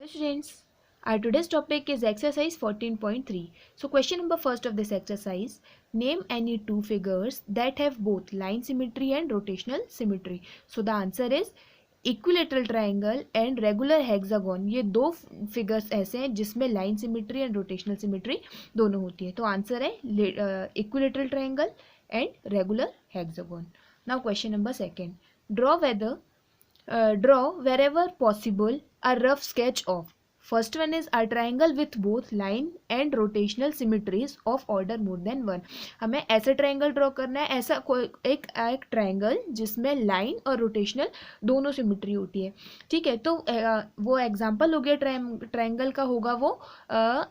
students, our today's topic is exercise 14.3. So question number first of this exercise, name any two figures that have both line symmetry and rotational symmetry. So the answer is equilateral triangle and regular hexagon. ये दो figures ऐसे हैं जिसमें line symmetry and rotational symmetry दोनों होती है. तो answer है equilateral triangle and regular hexagon. Now question number second, draw wherever possible a rough sketch of. First one is a triangle with both line and rotational symmetries of order more than one. हमें ऐसा triangle draw करना है, ऐसा कोई एक triangle जिसमें line और rotational दोनों सिमेट्री होती है. ठीक है, तो वो एग्जांपल हो गया ट्रायंगल का, होगा वो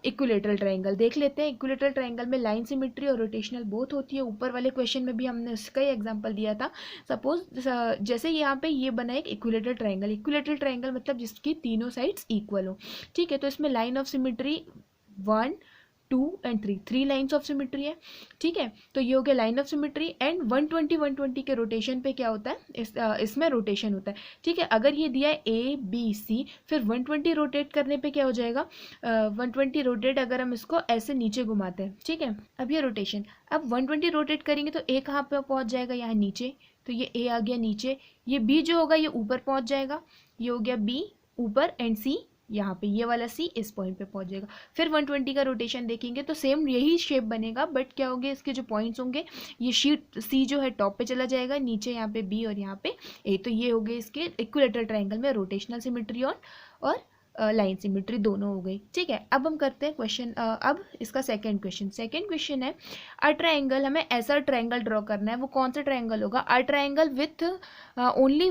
इक्विलेटरल ट्रायंगल. देख लेते हैं. इक्विलेटरल ट्रायंगल में लाइन सिमेट्री और रोटेशनल बोथ होती है. ऊपर वाले क्वेश्चन में भी हमने उसका ही एग्जाम्पल दिया था. सपोज जैसे यहाँ पे ये बना एक इक्विलेटरल ट्रायंगल. इक्विलेटरल ट्रायंगल मतलब जिसकी तीनों साइड्स इक्वल हो. ठीक है, तो इसमें line of symmetry 1, 2 and 3, 3 lines of symmetry है. ठीक है, तो ये हो गया लाइन ऑफ सिमेट्री. एंड 120 के रोटेशन पे क्या होता है, इसमें रोटेशन होता है. ठीक है, अगर ये दिया है ए बी सी, फिर 120 रोटेट करने पे क्या हो जाएगा, 120 रोटेट अगर हम इसको ऐसे नीचे घुमाते हैं. ठीक है, अब ये रोटेशन, अब 120 रोटेट करेंगे तो ए कहाँ पे पहुँच जाएगा, यहाँ नीचे. तो ये ए आ गया नीचे, ये बी जो होगा ये ऊपर पहुँच जाएगा. ये हो गया बी ऊपर एंड सी यहाँ पे, ये वाला सी इस पॉइंट पे पहुंच जाएगा. फिर 120 का रोटेशन देखेंगे तो सेम यही शेप बनेगा, बट क्या होंगे इसके जो पॉइंट्स होंगे, ये शीट सी जो है टॉप पे चला जाएगा, नीचे यहाँ पे बी और यहाँ पे ए. तो ये हो गए इसके इक्विलेटरल ट्रायंगल में रोटेशनल सिमेट्री और लाइन सिमेट्री दोनों हो गई. ठीक है, अब हम करते हैं क्वेश्चन. अब इसका सेकंड क्वेश्चन है, अ ट्रायंगल, हमें ऐसा ट्रायंगल ड्रॉ करना है. वो कौन सा ट्रायंगल होगा, a triangle with only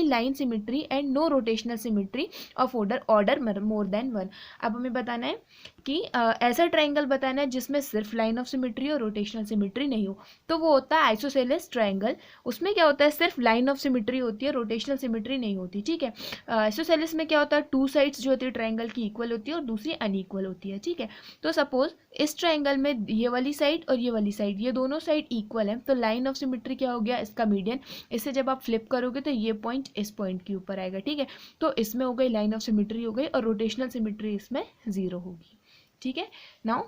line symmetry and no rotational symmetry of order more than 1. अब हमें बताना है कि ऐसा ट्रायंगल बताना है जिसमें सिर्फ लाइन ऑफ सिमेट्री और रोटेशनल सिमेट्री नहीं हो. तो वो होता है आइसोसेलेस ट्रायंगल. उसमें क्या होता है, सिर्फ लाइन ऑफ सिमेट्री होती है, रोटेशनल सिमेट्री नहीं होती. ठीक है, आइसोसेलेस में क्या होता है, टू साइड्स जो होती है ट्रायंगल की इक्वल होती है और दूसरी अनइक्वल होती है. ठीक है, तो सपोज इस ट्रायंगल में ये वाली साइड और ये वाली साइड, ये दोनों साइड इक्वल है. तो लाइन ऑफ सिमेट्री क्या हो गया, इसका मीडियन. इससे जब आप फ्लिप करोगे तो ये पॉइंट इस पॉइंट के ऊपर आएगा. ठीक है, तो इसमें हो गई लाइन ऑफ सिमेट्री हो गई और रोटेशनल सिमेट्री इसमें 0 होगी. ठीक है, now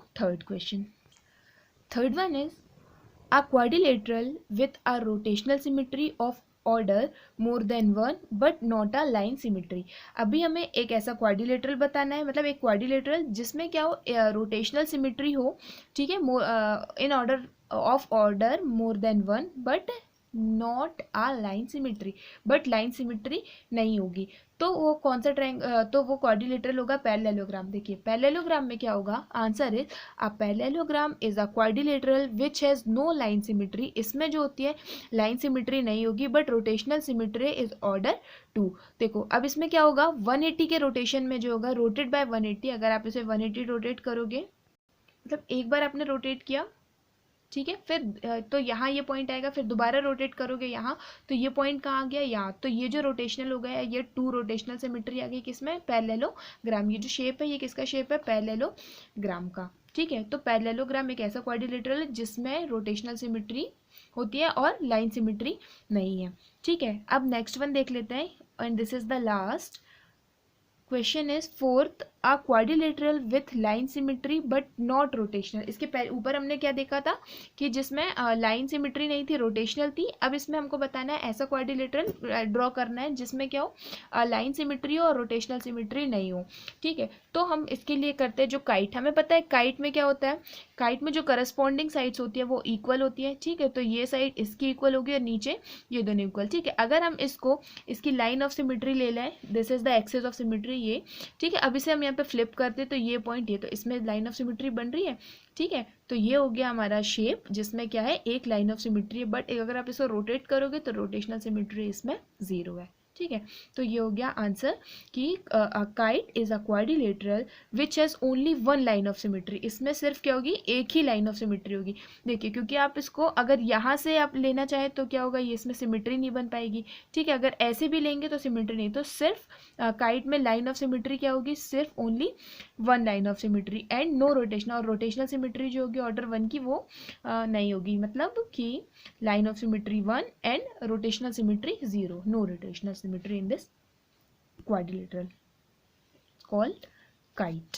third one is a quadrilateral with a rotational symmetry of order more than 1 but not a line symmetry. अभी हमें एक ऐसा क्वाड्रिलेटरल बताना है, मतलब एक क्वाड्रिलेटरल जिसमें क्या हो, रोटेशनल सिमेट्री हो. ठीक है, in order more than 1 but not a line symmetry, but line symmetry नहीं होगी. तो वो कौन सा तो वो क्वाड्रिलेटरल होगा पैरेललोग्राम. देखिए पैरेललोग्राम में क्या होगा, answer is a parallelogram is a quadrilateral which has no line symmetry. इसमें जो होती है लाइन सिमेट्री नहीं होगी but rotational symmetry is order 2. देखो अब इसमें क्या होगा, 180 के रोटेशन में जो होगा रोटेट बाय 180, अगर आप इसे 180 रोटेट करोगे, मतलब एक बार आपने रोटेट किया. ठीक है, फिर तो यहाँ ये पॉइंट आएगा, फिर दोबारा रोटेट करोगे यहाँ, तो ये पॉइंट कहाँ आ गया, यहाँ. तो ये जो रोटेशनल हो गया, ये 2 रोटेशनल सिमेट्री आ गई किसमें, पैरेललोग्राम. ये जो शेप है ये किसका शेप है, पैरेललोग्राम का. ठीक है, तो पैरेललोग्राम एक ऐसा क्वाड्रिलेटरल है जिसमें रोटेशनल सिमेट्री होती है और लाइन सिमेट्री नहीं है. ठीक है, अब नेक्स्ट वन देख लेते हैं and this is the last question is fourth, a quadrilateral with line symmetry but not rotational. इसके ऊपर हमने क्या देखा था कि जिसमें लाइन सिमेट्री नहीं थी, रोटेशनल थी. अब इसमें हमको बताना है ऐसा क्वाड्रिलेटरल ड्रॉ करना है जिसमें क्या हो, लाइन सिमेट्री हो और रोटेशनल सिमेट्री नहीं हो. ठीक है, तो हम इसके लिए करते हैं जो काइट. हमें पता है काइट में क्या होता है, काइट में जो करस्पॉन्डिंग साइड्स होती है वो इक्वल होती है. ठीक है, तो ये साइड इसकी इक्वल होगी और नीचे ये दोनों इक्वल. ठीक है, अगर हम इसकी लाइन ऑफ सिमेट्री ले लें, this is the axis of symmetry ये. ठीक है, अब इसे हम यहाँ पे फ्लिप करते तो ये पॉइंट, ये तो इसमें लाइन ऑफ सिमेट्री बन रही है. ठीक है, तो ये हो गया हमारा शेप जिसमें क्या है, एक लाइन ऑफ सिमेट्री है, बट अगर आप इसको रोटेट करोगे तो रोटेशनल सिमेट्री इसमें 0 है. ठीक है, तो ये हो गया आंसर कि kite is a quadrilateral which has only 1 line of symmetry. इसमें सिर्फ क्या होगी, एक ही लाइन ऑफ सिमेट्री होगी. देखिए क्योंकि आप इसको अगर यहाँ से आप लेना चाहें तो क्या होगा, ये इसमें सिमेट्री नहीं बन पाएगी. ठीक है, अगर ऐसे भी लेंगे तो सिमेट्री नहीं. तो सिर्फ काइट में लाइन ऑफ सिमेट्री क्या होगी, सिर्फ only 1 line of symmetry and no rotational. और रोटेशनल सिमेट्री जो होगी ऑर्डर 1 की वो नहीं होगी, मतलब कि line of symmetry 1 and rotational symmetry 0, no rotational symmetry in this quadrilateral called kite.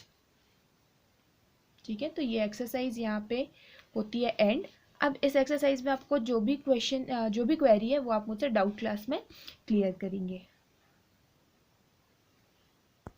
ठीक है, तो ये एक्सरसाइज यहाँ पे होती है एंड। अब इस एक्सरसाइज में आपको जो भी क्वेश्चन जो भी क्वेरी है वो आप मुझसे डाउट क्लास में क्लियर करेंगे।